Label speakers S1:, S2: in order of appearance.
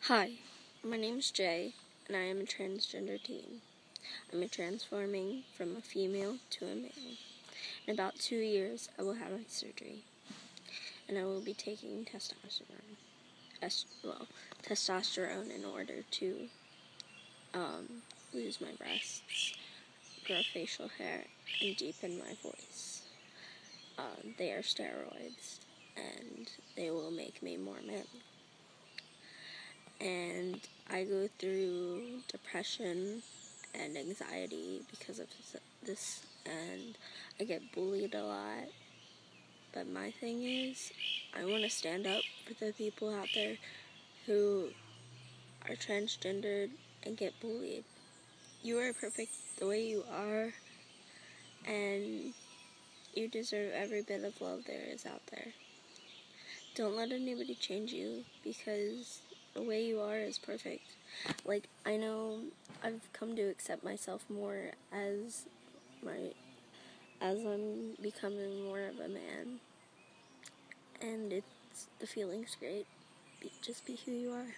S1: Hi, my name's Jay, and I am a transgender teen. I'm transforming from a female to a male. In about 2 years, I will have my surgery, and I will be taking testosterone. Testosterone in order to lose my breasts, grow facial hair, and deepen my voice. They are steroids, and they will make me more manly. And I go through depression and anxiety because of this, and I get bullied a lot. But my thing is, I want to stand up for the people out there who are transgendered and get bullied. You are perfect the way you are, and you deserve every bit of love there is out there. Don't let anybody change you, because the way you are is perfect. I know I've come to accept myself more as I'm becoming more of a man, and the feeling's great. Just be who you are.